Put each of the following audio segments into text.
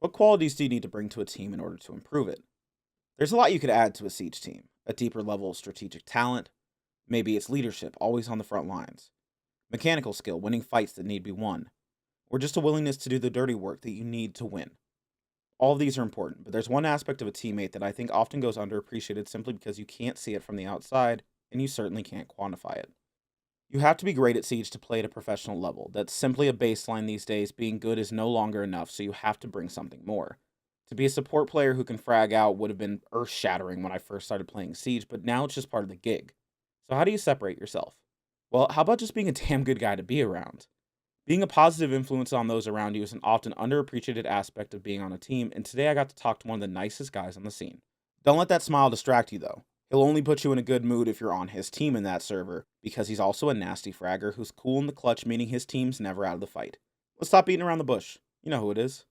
What qualities do you need to bring to a team in order to improve it? There's a lot you could add to a Siege team. A deeper level of strategic talent, maybe it's leadership, always on the front lines, mechanical skill, winning fights that need to be won, or just a willingness to do the dirty work that you need to win. All of these are important, but there's one aspect of a teammate that I think often goes underappreciated simply because you can't see it from the outside, and you certainly can't quantify it. You have to be great at Siege to play at a professional level. That's simply a baseline these days. Being good is no longer enough, so you have to bring something more. To be a support player who can frag out would have been earth shattering when I first started playing Siege, but now it's just part of the gig. So, how do you separate yourself? Well, how about just being a damn good guy to be around? Being a positive influence on those around you is an often underappreciated aspect of being on a team, and today I got to talk to one of the nicest guys on the scene. Don't let that smile distract you, though. He'll only put you in a good mood if you're on his team in that server, because he's also a nasty fragger who's cool in the clutch, meaning his team's never out of the fight. Let's stop beating around the bush. You know who it is.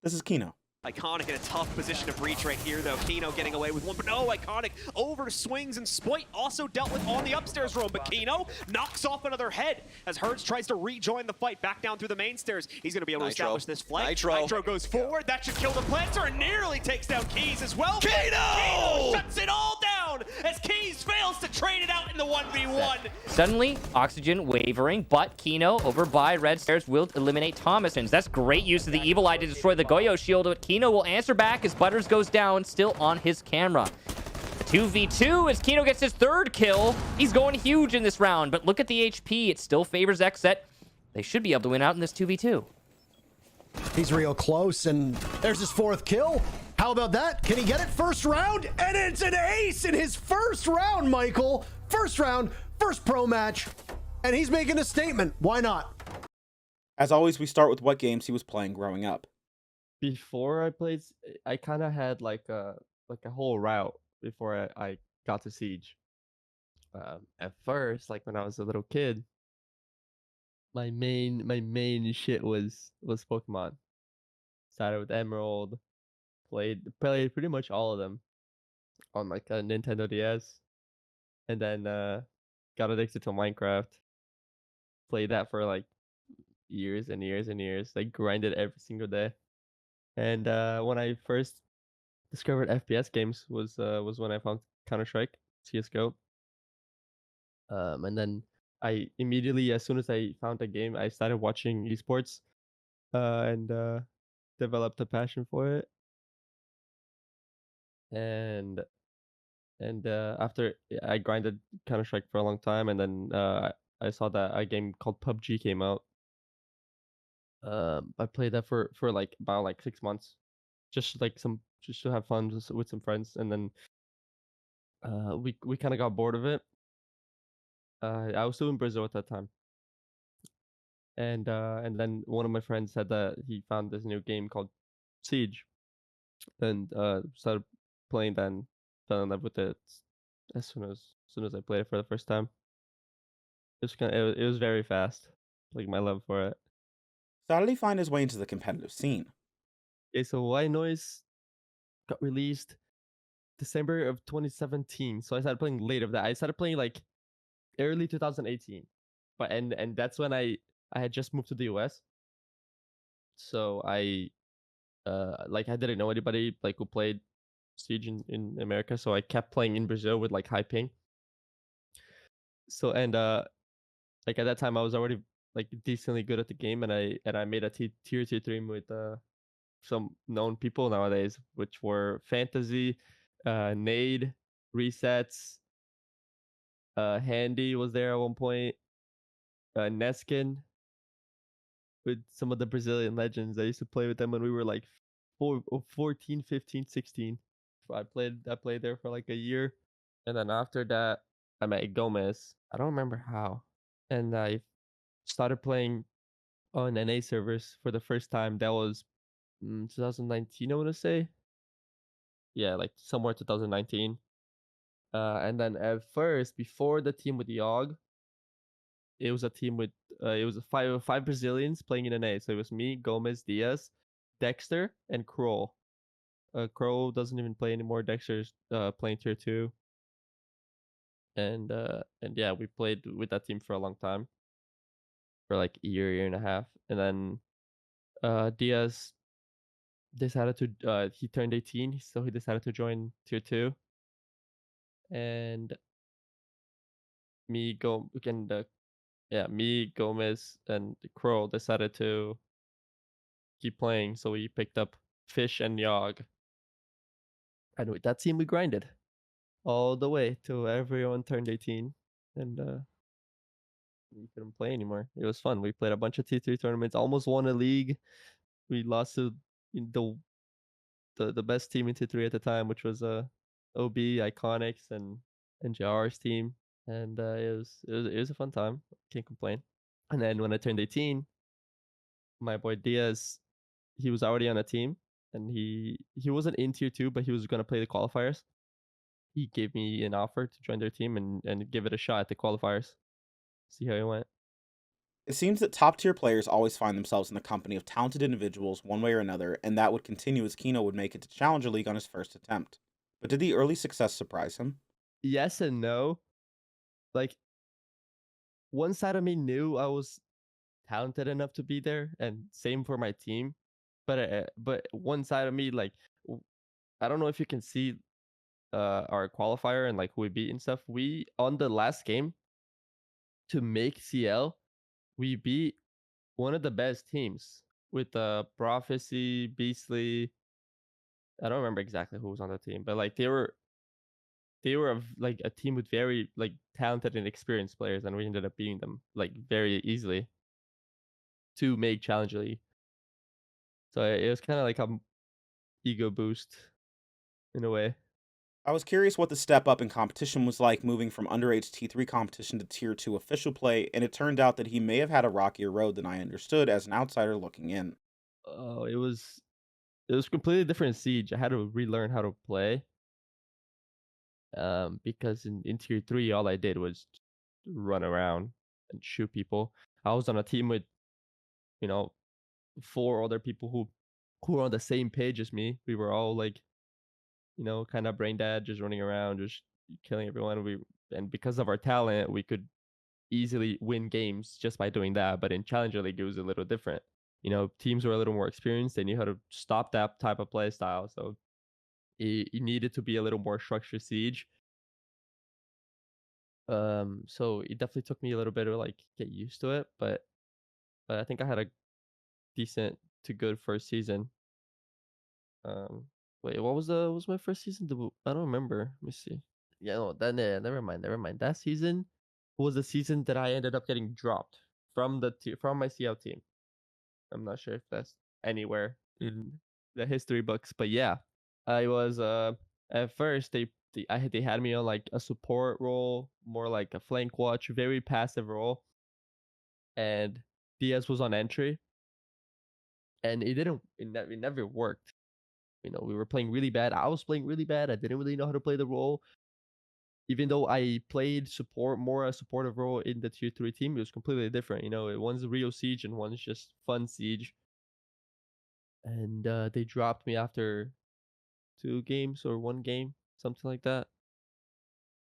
This is Kyno. Iconic in a tough position to breach right here, though. Kyno getting away with one, but no, Iconic over swings, and Spoit also dealt with on the upstairs room, but Kyno knocks off another head as Hertz tries to rejoin the fight back down through the main stairs. He's going to be able to establish this flank. Nitro goes forward. That should kill the Planter, and nearly takes down Keys as well. Kyno shuts it all down as Keys fails to trade it out in the 1v1. Suddenly, Oxygen wavering, but Kyno over by Red Stairs will eliminate Thomasons. That's great use of the Evil Eye to destroy the Goyo shield, but Kyno will answer back as Butters goes down, still on his camera. 2v2 as Kyno gets his third kill. He's going huge in this round, but look at the HP. It still favors XSET. They should be able to win out in this 2v2. He's real close, and there's his fourth kill. How about that? Can he get it first round? And it's an ace in his first round, Michael. First round, first pro match, and he's making a statement. Why not? As always, we start with what games he was playing growing up. Before I played, I kind of had like a whole route before I got to Siege. At first, like when I was a little kid, my main shit was Pokemon. Started with Emerald, played pretty much all of them on like a Nintendo DS, and then got addicted to Minecraft. Played that for like years and years and years. Like grinded every single day. And when I first discovered FPS games was when I found Counter-Strike, CS:GO. And then I immediately, as soon as I found a game, I started watching Esports, and developed a passion for it. And after I grinded Counter-Strike for a long time, and then I saw that a game called PUBG came out. I played that for like about like 6 months, just to have fun with some friends, and then we kind of got bored of it. I was still in Brazil at that time, and then one of my friends said that he found this new game called Siege, and started playing. Then fell in love with it as soon as I played it for the first time. It was very fast, like my love for it. So, how did he find his way into the competitive scene? Okay, so White Noise got released December of 2017. So I started playing late of that. I started playing like early 2018. But and that's when I had just moved to the US. So I I didn't know anybody like who played Siege in America. So I kept playing in Brazil with like high ping. So and like at that time I was already like decently good at the game, and I made a tier 2 team with some known people nowadays, which were Fantasy, Nade, Resets, Handy was there at one point, Neskin, with some of the Brazilian legends. I used to play with them when we were like 14, 15, 16. I played there for like a year, and then after that I met Gomez. I don't remember how, and I started playing on NA servers for the first time. That was 2019, I want to say. Yeah, like somewhere 2019. And then at first, before the team with Yogg, it was a team with it was five Brazilians playing in NA. So it was me, Gomez, Diaz, Dexter, and Kroll. Kroll doesn't even play anymore. Dexter's playing tier 2. And yeah, we played with that team for a long time, for like a year and a half. And then Diaz decided to he turned 18, so he decided to join tier 2. And me go and yeah, me, Gomez, and Crow decided to keep playing, so we picked up Fish and Yogg. And with that team we grinded all the way till everyone turned 18, and we couldn't play anymore. It was fun. We played a bunch of T3 tournaments, almost won a league. We lost to the best team in T3 at the time, which was OB, Iconics, and JR's team. And it was a fun time. Can't complain. And then when I turned 18, my boy Diaz, he was already on a team, and he wasn't in tier 2, but he was gonna play the qualifiers. He gave me an offer to join their team and give it a shot at the qualifiers. See how it went. It seems that top tier players always find themselves in the company of talented individuals one way or another, and that would continue as Kyno would make it to Challenger League on his first attempt. But did the early success surprise him? Yes and no. Like, one side of me knew I was talented enough to be there, and same for my team. But one side of me, like, I don't know if you can see our qualifier and like who we beat and stuff. We on the last game to make CL, we beat one of the best teams with Prophecy, Beastly. I don't remember exactly who was on the team, but like they were like a team with very like talented and experienced players, and we ended up beating them like very easily to make Challenger League. So it was kind of like a ego boost in a way. I was curious what the step up in competition was like moving from underage T3 competition to Tier 2 official play, and it turned out that he may have had a rockier road than I understood as an outsider looking in. Oh, it was completely different Siege. I had to relearn how to play. Because in tier 3, all I did was run around and shoot people. I was on a team with, you know, 4 other people who were on the same page as me. We were all like, kind of brain dead, just running around, just killing everyone. And because of our talent, we could easily win games just by doing that. But in Challenger League, it was a little different. Teams were a little more experienced. They knew how to stop that type of play style. So it needed to be a little more structured Siege. So it definitely took me a little bit to like get used to it, but I think I had a decent to good first season. Um, wait, what was my first season debut? I don't remember. Let me see. Yeah, no, then never mind, never mind. That season was the season that I ended up getting dropped from my CL team. I'm not sure if that's anywhere in the history books, but yeah, I was at first they had me on like a support role, more like a flank watch, very passive role, and Diaz was on entry, and it never worked. We were playing really bad. I was playing really bad. I didn't really know how to play the role. Even though I played support more a supportive role in the tier 3 team, it was completely different. One's real siege and one's just fun siege. And they dropped me after 2 games or 1 game, something like that.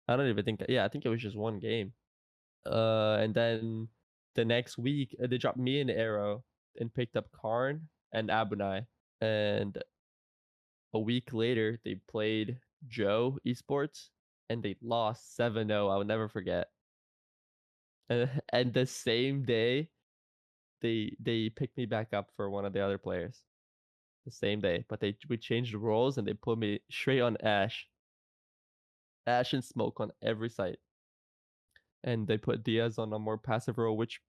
I don't even think. Yeah, I think it was just 1 game. And then the next week they dropped me in Arrow and picked up Karn and Abunai. And a week later they played Joe Esports and they lost 7-0. I will never forget. And the same day they picked me back up for one of the other players. The same day, but we changed the roles and they put me straight on Ash and Smoke on every site. And they put Diaz on a more passive role, which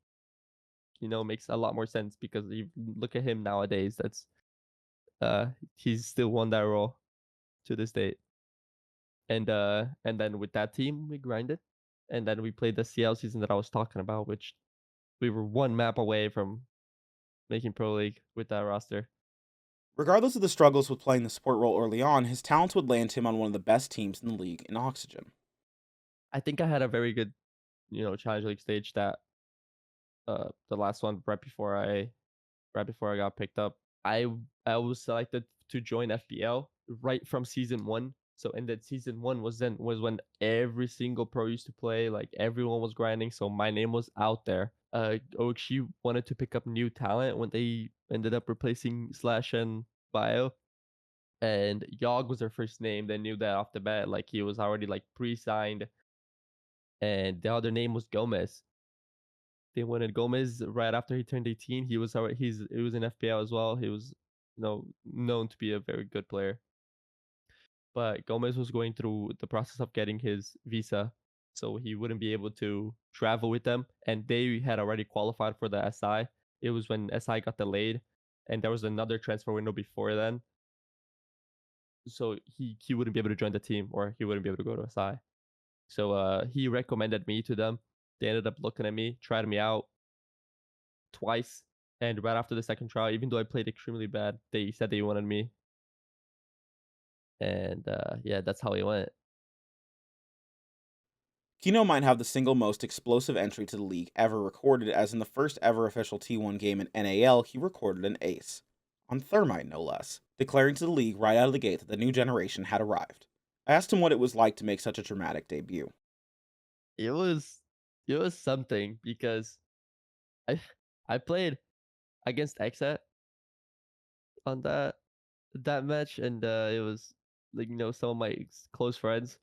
makes a lot more sense because you look at him nowadays. That's he's still won that role to this date. And then with that team we grinded, and then we played the CL season that I was talking about, which we were 1 map away from making Pro League with that roster. Regardless of the struggles with playing the support role early on, his talents would land him on one of the best teams in the league in Oxygen. I think I had a very good, Challenge League stage that the last one right before I got picked up. I was selected to join FBL right from season 1. So and that season 1 was when every single pro used to play, like everyone was grinding. So my name was out there. OXG wanted to pick up new talent when they ended up replacing Slash and bio, and Yogg was their first name. They knew that off the bat, like he was already like pre-signed, and the other name was Gomez. They wanted Gomez right after he turned 18. He was in FPL as well. He was known to be a very good player. But Gomez was going through the process of getting his visa, so he wouldn't be able to travel with them. And they had already qualified for the SI. It was when SI got delayed, and there was another transfer window before then. So he wouldn't be able to join the team, or he wouldn't be able to go to SI. So he recommended me to them. They ended up looking at me, tried me out twice, and right after the second trial, even though I played extremely bad, they said they wanted me. And yeah, that's how it went. Kyno might have the single most explosive entry to the league ever recorded, as in the first ever official T1 game in NAL, he recorded an ace. On Thermite, no less, declaring to the league right out of the gate that the new generation had arrived. I asked him what it was like to make such a dramatic debut. It was something because I I played against XSET on that match, and it was like some of my close friends,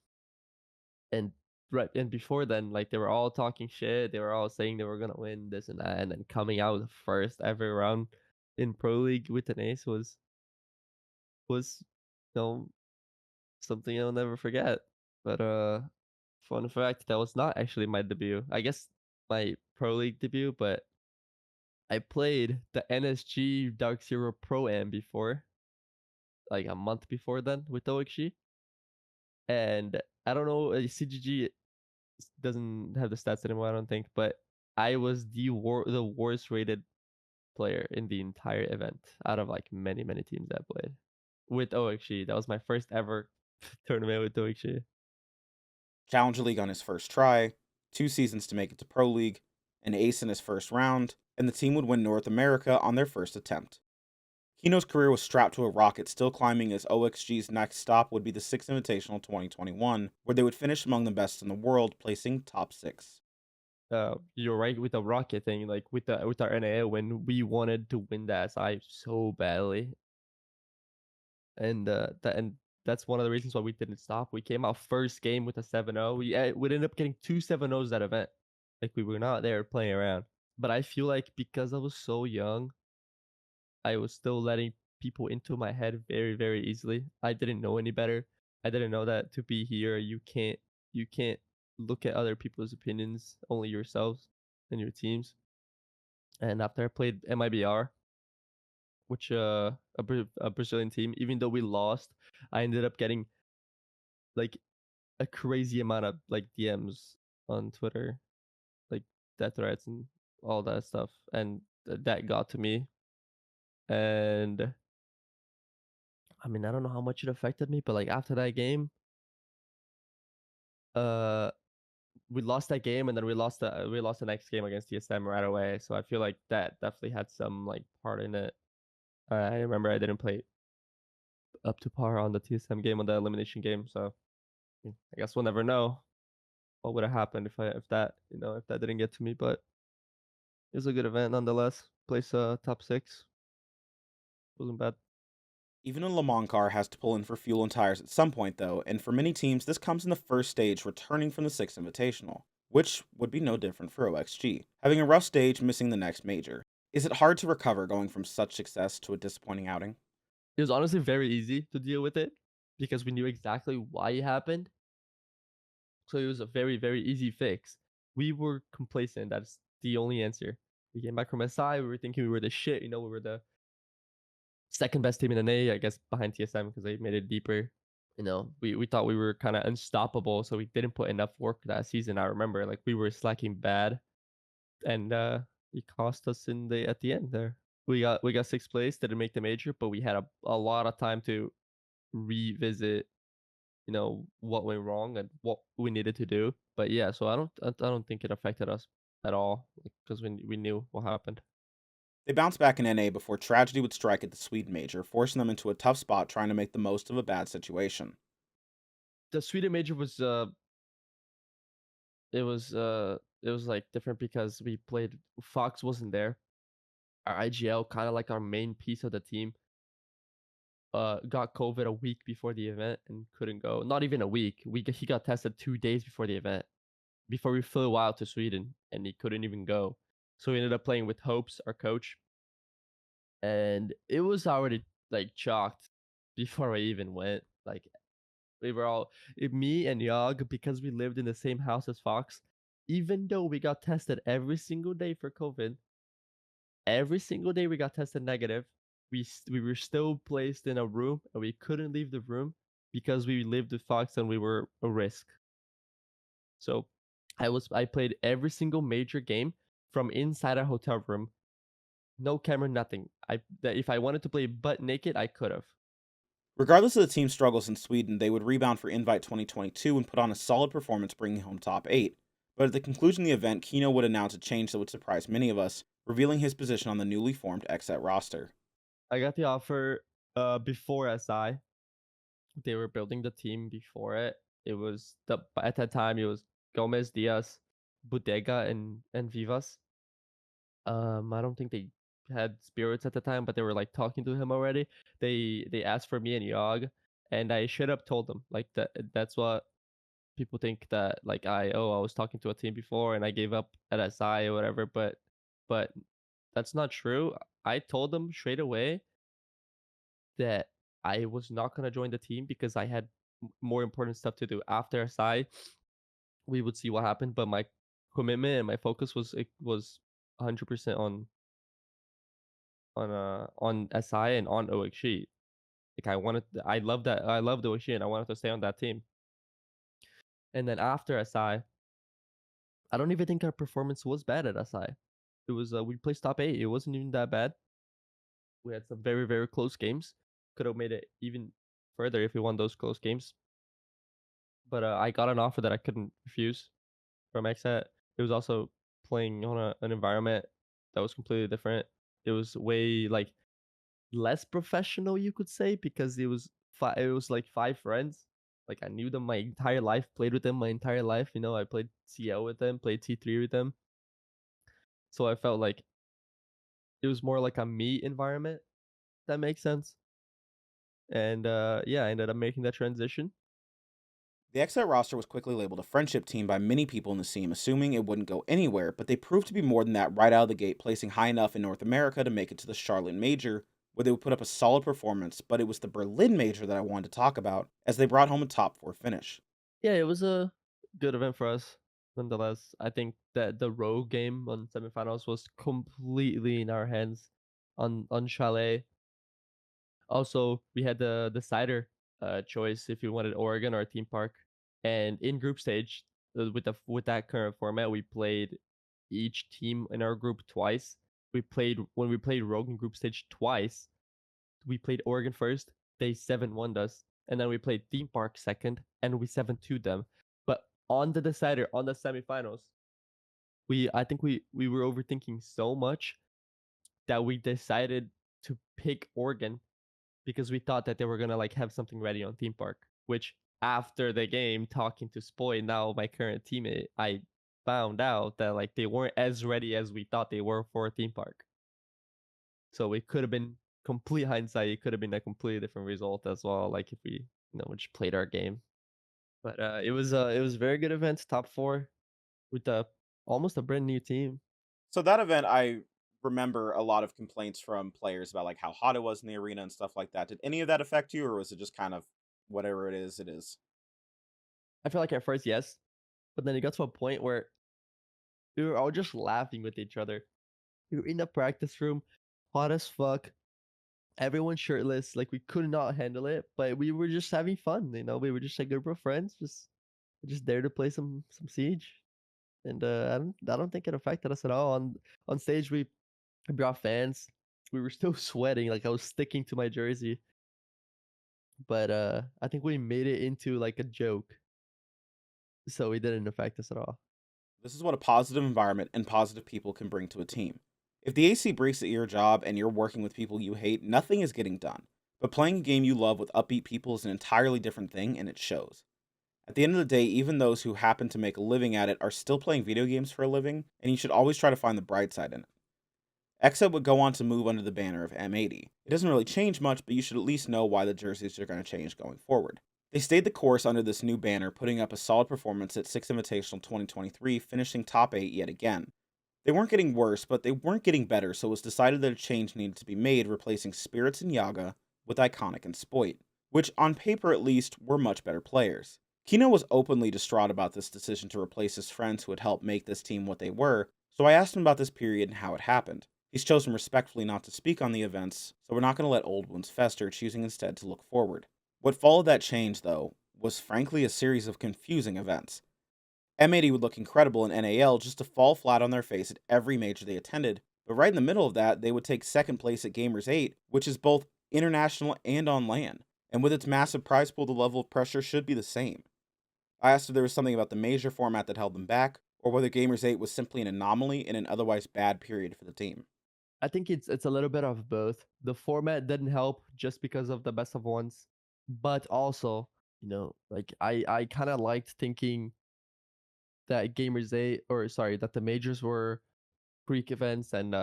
and right and before then, like they were all talking shit. They were all saying they were gonna win this and that, and then coming out the first ever round in Pro League with an ace was something I'll never forget. But fun fact, that was not actually my debut. I guess my Pro League debut, but I played the NSG Dark Zero Pro Am before, like a month before then with OXG. And I don't know, CGG doesn't have the stats anymore, I don't think, but I was the worst rated player in the entire event out of like many, many teams that played with OXG. That was my first ever tournament with OXG. Challenger League on his first try, 2 seasons to make it to Pro League, an ace in his first round, and the team would win North America on their first attempt. Kyno's career was strapped to a rocket, still climbing, as OXG's next stop would be the 6th Invitational 2021, where they would finish among the best in the world, placing top 6. You're right with the rocket thing, like with our NAA when we wanted to win the SI so badly, and that's one of the reasons why we didn't stop. We came out first game with a 7-0. We ended up getting 2 7-0s that event. Like we were not there playing around. But I feel like because I was so young, I was still letting people into my head very, very easily. I didn't know any better. I didn't know that to be here, you can't look at other people's opinions, only yourselves and your teams. And after I played MIBR, which a Brazilian team, even though we lost, I ended up getting like a crazy amount of like DMs on Twitter, like death threats and all that stuff, and that got to me. And I mean, I don't know how much it affected me, but like after that game, uh, we lost that game, and then we lost the next game against TSM right away. So I feel like that definitely had some like part in it. I remember I didn't play up to par on the TSM game, on the elimination game. So I guess we'll never know what would have happened if that didn't get to me. But it was a good event nonetheless. Place top 6 wasn't bad. Even a Le Mans car has to pull in for fuel and tires at some point, though, and for many teams, this comes in the first stage returning from the 6th Invitational, which would be no different for OXG, having a rough stage missing the next major. Is it hard to recover going from such success to a disappointing outing? It was honestly very easy to deal with it because we knew exactly why it happened. So it was a very, very easy fix. We were complacent. That's the only answer. We came back from SI. We were thinking we were the shit. We were the second best team in NA, I guess, behind TSM because they made it deeper. We thought we were kind of unstoppable, so we didn't put enough work that season. I remember like we were slacking bad, and it cost us at the end there. We got sixth place, didn't make the major, but we had a lot of time to revisit what went wrong and what we needed to do. But yeah, so I don't think it affected us at all because we knew what happened. They bounced back in NA before tragedy would strike at the Sweden major, forcing them into a tough spot trying to make the most of a bad situation. The Sweden major was it was like different because we played Fox wasn't there. Our IGL kind of like our main piece of the team. got COVID a week before the event and couldn't go. Not even a week. He got tested 2 days before the event, before we flew out to Sweden, and he couldn't even go. So we ended up playing with Hopes, our coach, and it was already like chalked before I even went. Like we were all me and Yog, because we lived in the same house as Fox. Even though we got tested every single day for COVID, every single day we got tested negative. We were still placed in a room and we couldn't leave the room because we lived with Fox and we were a risk. So I played every single major game from inside a hotel room, no camera, nothing. If I wanted to play butt naked, I could have. Regardless of the team's struggles in Sweden, they would rebound for Invite 2022 and put on a solid performance, bringing home top 8. But at the conclusion of the event, Kyno would announce a change that would surprise many of us, revealing his position on the newly formed XSET roster. I got the offer before SI. They were building the team before it. It was at that time it was Gomez, Diaz, Bodega, and Vivas. I don't think they had spirits at the time, but they were like talking to him already. They asked for me and Yog, and I should have told them like that's what people think, that like I was talking to a team before and I gave up at SI or whatever, but that's not true. I told them straight away that I was not gonna join the team because I had more important stuff to do after SI. We would see what happened, but my commitment and my focus was 100% on SI and on OXG. Like I loved OXG and I wanted to stay on that team. And then after SI, I don't even think our performance was bad at SI. It was we placed top 8. It wasn't even that bad. We had some very, very close games. Could have made it even further if we won those close games. But I got an offer that I couldn't refuse from XSET. It was also playing on an environment that was completely different. It was way like less professional, you could say, because it was like 5 friends. Like I knew them my entire life, played with them my entire life. You know, I played CL with them, played T3 with them. So I felt like it was more like a me environment. That makes sense. And yeah, I ended up making that transition. The XSET roster was quickly labeled a friendship team by many people in the scene, assuming it wouldn't go anywhere, but they proved to be more than that right out of the gate, placing high enough in North America to make it to the Charlotte Major, where they would put up a solid performance, but it was the Berlin Major that I wanted to talk about, as they brought home a top 4 finish. Yeah, it was a good event for us. Nonetheless, I think that the road game on semifinals was completely in our hands on Chalet. Also, we had the decider choice if you wanted Oregon or Theme Park. And in group stage, with that current format, we played each team in our group twice. When we played Rogue in group stage twice. We played Oregon first. They 7-1'd us, and then we played Theme Park second, and we 7-2'd them. But on the decider, on the semifinals, I think we were overthinking so much that we decided to pick Oregon because we thought that they were gonna like have something ready on Theme Park. Which after the game, talking to Spoy, now my current teammate, I found out that like they weren't as ready as we thought they were for a Theme Park. So it could have been complete hindsight. It could have been a completely different result as well. Like if we just played our game. But it was a very good event, top 4 with almost a brand new team. So that event, I remember a lot of complaints from players about like how hot it was in the arena and stuff like that. Did any of that affect you, or was it just kind of whatever it is, it is? I feel like at first yes, but then it got to a point where we were all just laughing with each other. We were in the practice room, hot as fuck. Everyone shirtless, like we could not handle it, but we were just having fun. We were just a group of friends, just there to play some Siege. And I don't think it affected us at all. On stage, we brought fans. We were still sweating, like I was sticking to my jersey. But I think we made it into like a joke, so it didn't affect us at all. This is what a positive environment and positive people can bring to a team. If the AC breaks at your job and you're working with people you hate, nothing is getting done. But playing a game you love with upbeat people is an entirely different thing, and it shows. At the end of the day, even those who happen to make a living at it are still playing video games for a living, and you should always try to find the bright side in it. XSET would go on to move under the banner of M80. It doesn't really change much, but you should at least know why the jerseys are going to change going forward. They stayed the course under this new banner, putting up a solid performance at 6 Invitational 2023, finishing top 8 yet again. They weren't getting worse, but they weren't getting better, so it was decided that a change needed to be made, replacing Spirits and Yaga with Iconic and Spoit, which, on paper at least, were much better players. Kyno was openly distraught about this decision to replace his friends who had helped make this team what they were, so I asked him about this period and how it happened. He's chosen respectfully not to speak on the events, so we're not going to let old wounds fester, choosing instead to look forward. What followed that change, though, was frankly a series of confusing events. M80 would look incredible in NAL just to fall flat on their face at every major they attended, but right in the middle of that, they would take second place at Gamers 8, which is both international and on LAN, and with its massive prize pool, the level of pressure should be the same. I asked if there was something about the major format that held them back, or whether Gamers 8 was simply an anomaly in an otherwise bad period for the team. I think it's a little bit of both. The format didn't help just because of the best of ones, but also, like I kind of liked thinking that Gamers Day, or sorry, that the majors were freak events, and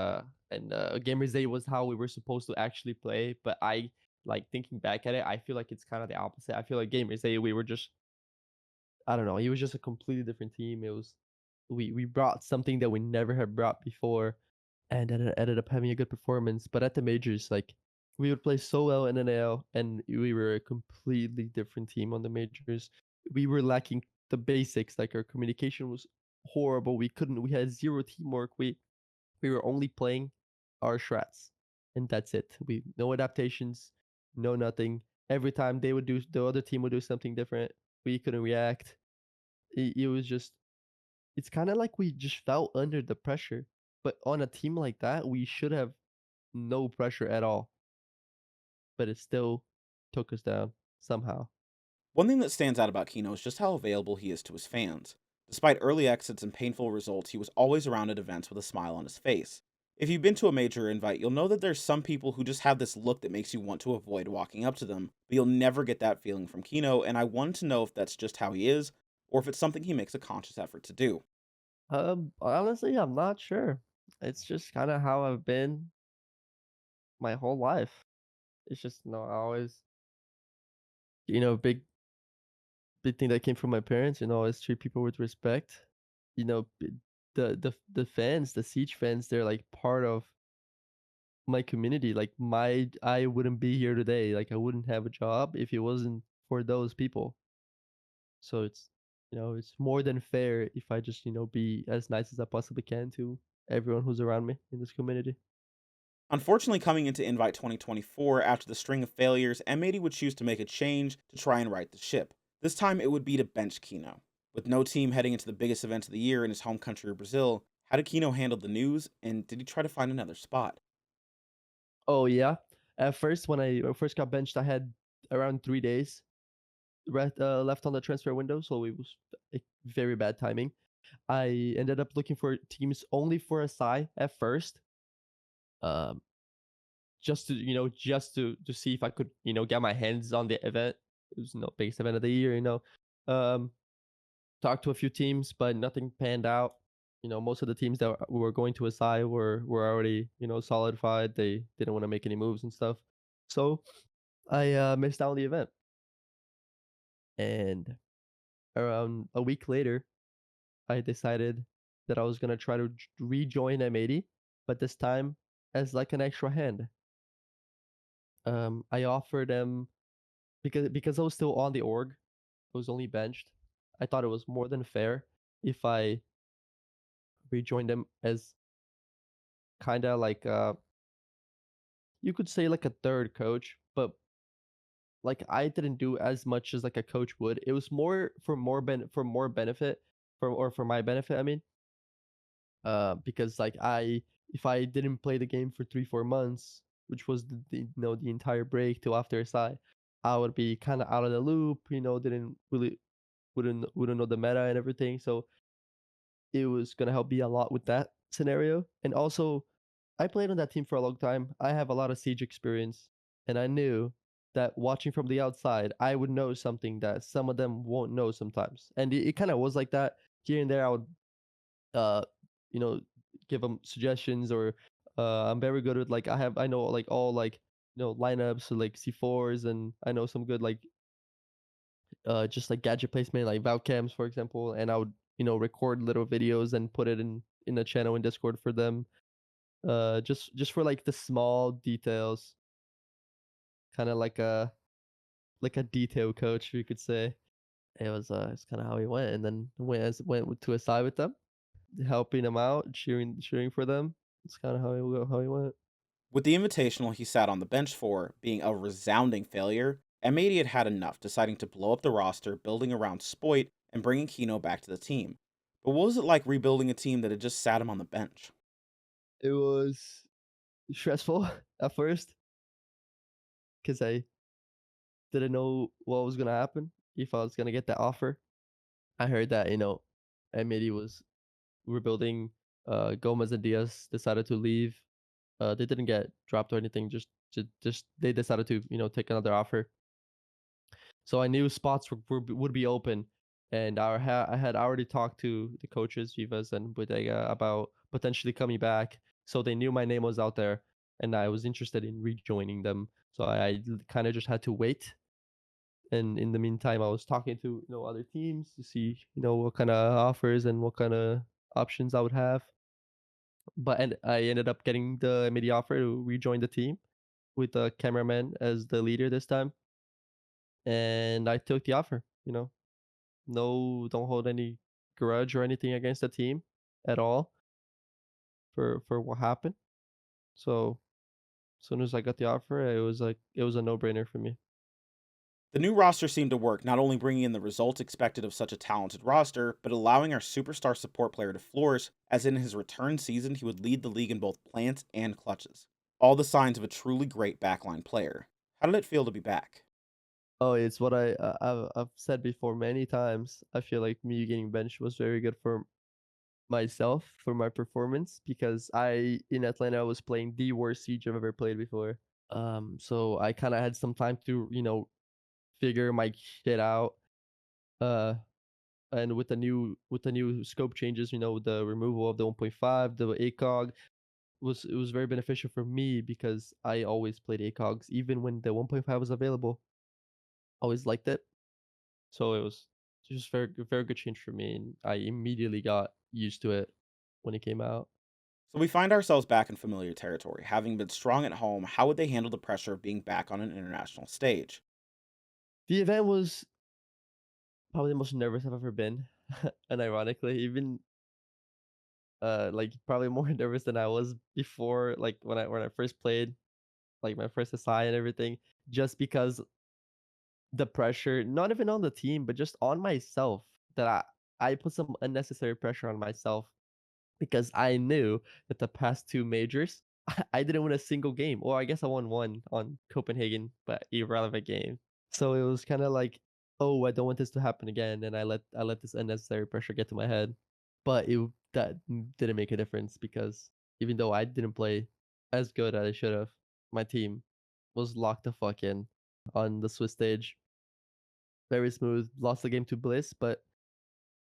Gamers Day was how we were supposed to actually play. But I like thinking back at it, I feel like it's kind of the opposite. I feel like Gamers Day we were just, I don't know, it was just a completely different team. It was, we brought something that we never had brought before, and it ended up having a good performance. But at the majors, like, we would play so well in NAL, and we were a completely different team on the majors. We were lacking the basics, like our communication was horrible. We had zero teamwork. We were only playing our strats, and that's it. We no adaptations, no nothing. Every time the other team would do something different, we couldn't react. It was just, it's kind of like we just fell under the pressure. But on a team like that, we should have no pressure at all. But it still took us down somehow. One thing that stands out about Kyno is just how available he is to his fans. Despite early exits and painful results, he was always around at events with a smile on his face. If you've been to a major invite, you'll know that there's some people who just have this look that makes you want to avoid walking up to them, but you'll never get that feeling from Kyno, and I wanted to know if that's just how he is, or if it's something he makes a conscious effort to do. Honestly, I'm not sure. It's just kind of how I've been my whole life. It's just, I always, big thing that came from my parents, always treat people with respect. You know, b- the fans, the Siege fans, they're like part of my community. Like, I wouldn't be here today. Like, I wouldn't have a job if it wasn't for those people. So it's more than fair if I just, be as nice as I possibly can to everyone who's around me in this community. Unfortunately, coming into Invite 2024, after the string of failures, M80 would choose to make a change to try and right the ship. This time it would be to bench Kyno. With no team heading into the biggest event of the year in his home country of Brazil, how did Kyno handle the news, and did he try to find another spot? Oh yeah. At first, when I first got benched, I had around 3 days left on the transfer window, so it was very bad timing. I ended up looking for teams only for a SI at first, um, just to see if I could, get my hands on the event. It was biggest event of the year. Um, Talked to a few teams, but nothing panned out. Most of the teams that were going to SI were already, solidified. They didn't want to make any moves and stuff. So I missed out on the event. And around a week later, I decided that I was gonna try to rejoin M80, but this time as like an extra hand. I offered them, because I was still on the org, I was only benched. I thought it was more than fair if I rejoined them as kind of like, you could say, like a third coach, but like I didn't do as much as like a coach would. It was more for more benefit, for my benefit. I mean, because like if I didn't play the game for 3-4 months, which was the entire break till after SI, I would be kind of out of the loop. Didn't really wouldn't know the meta and everything. So it was gonna help me a lot with that scenario. And also, I played on that team for a long time. I have a lot of siege experience, and I knew that watching from the outside, I would know something that some of them won't know sometimes. And it kind of was like that. Here and there, I would, uh, you know, give them suggestions or I'm very good with like I know like all like lineups, so like C4s, and I know some good like just like gadget placement, like Valve cams, for example. And I would record little videos and put it in a channel in Discord for them. Just for like the small details, kind of like a detail coach, you could say. It's kind of how he went, and then went to a side with them, helping them out, cheering for them. It's kind of how he went. With the invitational he sat on the bench for being a resounding failure, M80 had had enough, deciding to blow up the roster, building around Spoit and bringing Kyno back to the team. But what was it like rebuilding a team that had just sat him on the bench? It was stressful at first because I didn't know what was gonna happen, if I was gonna get that offer. I heard that Amity was rebuilding. Gomez and Diaz decided to leave. They didn't get dropped or anything. Just they decided to take another offer. So I knew spots would be open, and I had already talked to the coaches Vivas and Bodega about potentially coming back. So they knew my name was out there, and I was interested in rejoining them. So I kind of just had to wait. And in the meantime, I was talking to other teams to see what kind of offers and what kind of options I would have. But and I ended up getting the immediate offer to rejoin the team with the cameraman as the leader this time, and I took the offer. No, don't hold any grudge or anything against the team at all for what happened. So as soon as I got the offer, it was a no brainer for me. The new roster seemed to work, not only bringing in the results expected of such a talented roster, but allowing our superstar support player to flourish, as in his return season he would lead the league in both plants and clutches. All the signs of a truly great backline player. How did it feel to be back? Oh, it's what I've said before many times. I feel like me getting benched was very good for myself, for my performance, because I in Atlanta I was playing the worst siege I've ever played before. So I kind of had some time to figure my shit out. Uh, and with the new scope changes, the removal of the 1.5, the ACOG it was very beneficial for me because I always played ACOGs even when the 1.5 was available. Always liked it. So it was just very good change for me, and I immediately got used to it when it came out. So we find ourselves back in familiar territory. Having been strong at home, how would they handle the pressure of being back on an international stage? The event was probably the most nervous I've ever been, and ironically, even like probably more nervous than I was before, like when I first played, like my first SI and everything, just because the pressure, not even on the team, but just on myself, that I put some unnecessary pressure on myself because I knew that the past two majors, I didn't win a single game. Or I guess I won one on Copenhagen, but irrelevant game. So it was kind of like, oh, I don't want this to happen again, and I let this unnecessary pressure get to my head. But that didn't make a difference because even though I didn't play as good as I should have, my team was locked the fuck in on the Swiss stage. Very smooth. Lost the game to Bliss, but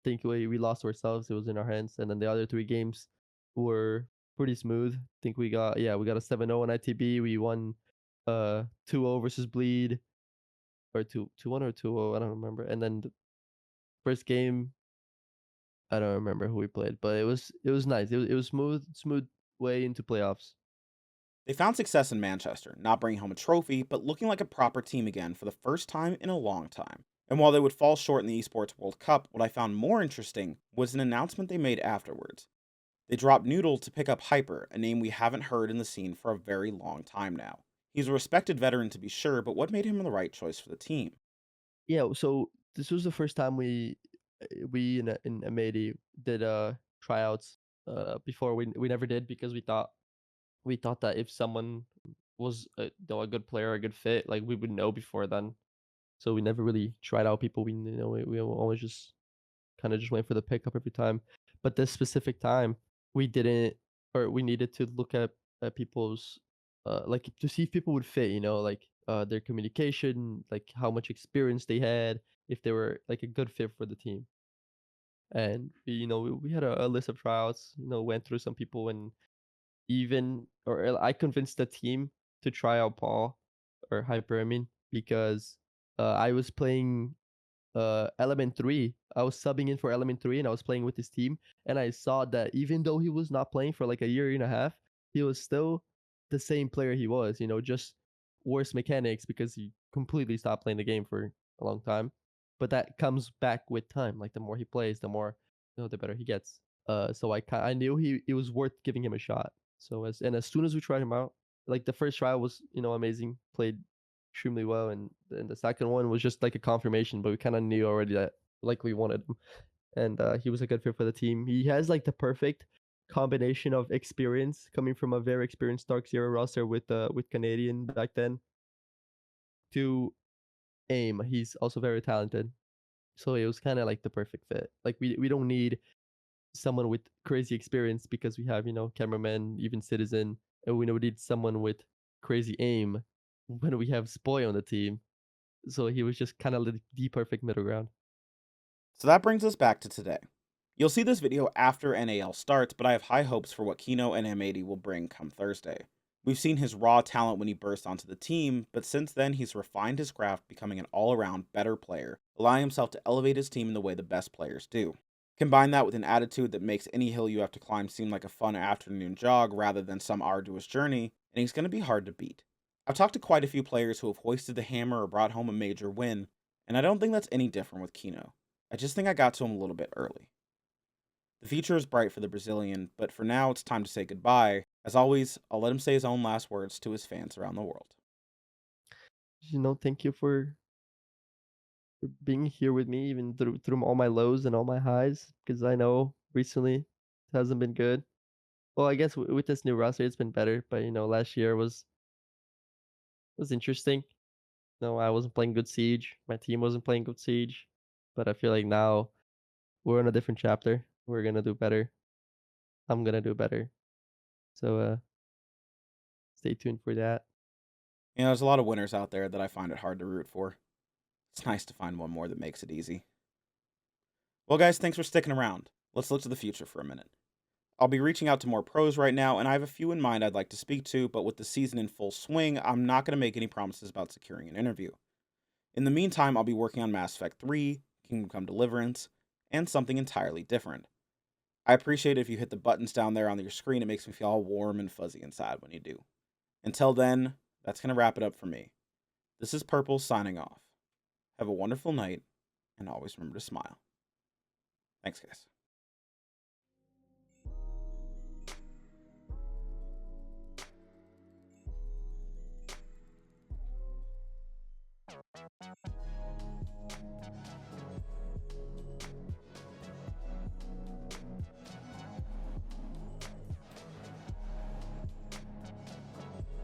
think we lost ourselves. It was in our hands, and then the other three games were pretty smooth. Think we got a 7-0 on ITB. We won 2-0 versus Bleed, or 2-1 or 2-0. I don't remember. And then the first game, I don't remember who we played, but it was nice. It was smooth way into playoffs. They found success in Manchester, not bringing home a trophy, but looking like a proper team again for the first time in a long time. And while they would fall short in the Esports World Cup, what I found more interesting was an announcement they made afterwards. They dropped Noodle to pick up Hyper, a name we haven't heard in the scene for a very long time now. He's a respected veteran to be sure, but what made him the right choice for the team? Yeah, so this was the first time we in Amadi did tryouts. Before we never did because we thought that if someone was a good player, a good fit, like we would know before then. So we never really tried out people. We always just kind of just went for the pickup every time. But this specific time, we didn't, or we needed to look at people's like to see if people would fit. Like their communication, like how much experience they had, if they were like a good fit for the team. And we had a list of tryouts. Went through some people, and I convinced the team to try out Paul or Hyper, I mean, because I was playing Element 3. I was subbing in for Element 3 and I was playing with his team. And I saw that even though he was not playing for like a year and a half, he was still the same player he was, just worse mechanics because he completely stopped playing the game for a long time. But that comes back with time. Like the more he plays, the more, the better he gets. So I knew it was worth giving him a shot. So as soon as we tried him out, like the first trial was, amazing, played extremely well, and the second one was just like a confirmation, but we kind of knew already that like we wanted him, and he was a good fit for the team. He has like the perfect combination of experience coming from a very experienced Dark Zero roster with Canadian back then to aim. He's also very talented, so it was kind of like the perfect fit. Like we don't need someone with crazy experience because we have cameraman, even citizen, and we need someone with crazy aim when we have Spoy on the team. So he was just kind of the perfect middle ground. So that brings us back to today. You'll see this video after NAL starts, but I have high hopes for what Kyno and M80 will bring come Thursday. We've seen his raw talent when he burst onto the team, but since then he's refined his craft, becoming an all-around better player, allowing himself to elevate his team in the way the best players do. Combine that with an attitude that makes any hill you have to climb seem like a fun afternoon jog rather than some arduous journey, and he's going to be hard to beat. I've talked to quite a few players who have hoisted the hammer or brought home a major win, and I don't think that's any different with Kyno. I just think I got to him a little bit early. The future is bright for the Brazilian, but for now it's time to say goodbye. As always, I'll let him say his own last words to his fans around the world. Thank you for being here with me, even through all my lows and all my highs, because I know recently it hasn't been good. Well, I guess with this new roster, it's been better, but last year was interesting. No, I wasn't playing good Siege. My team wasn't playing good Siege, but I feel like now we're in a different chapter. We're gonna do better. I'm gonna do better. So stay tuned for that. There's a lot of winners out there that I find it hard to root for. It's nice to find one more that makes it easy. Well, guys, thanks for sticking around. Let's look to the future for a minute. I'll be reaching out to more pros right now, and I have a few in mind I'd like to speak to, but with the season in full swing, I'm not going to make any promises about securing an interview. In the meantime, I'll be working on Mass Effect 3, Kingdom Come Deliverance, and something entirely different. I appreciate it if you hit the buttons down there on your screen. It makes me feel all warm and fuzzy inside when you do. Until then, that's going to wrap it up for me. This is Purple signing off. Have a wonderful night, and always remember to smile. Thanks, guys.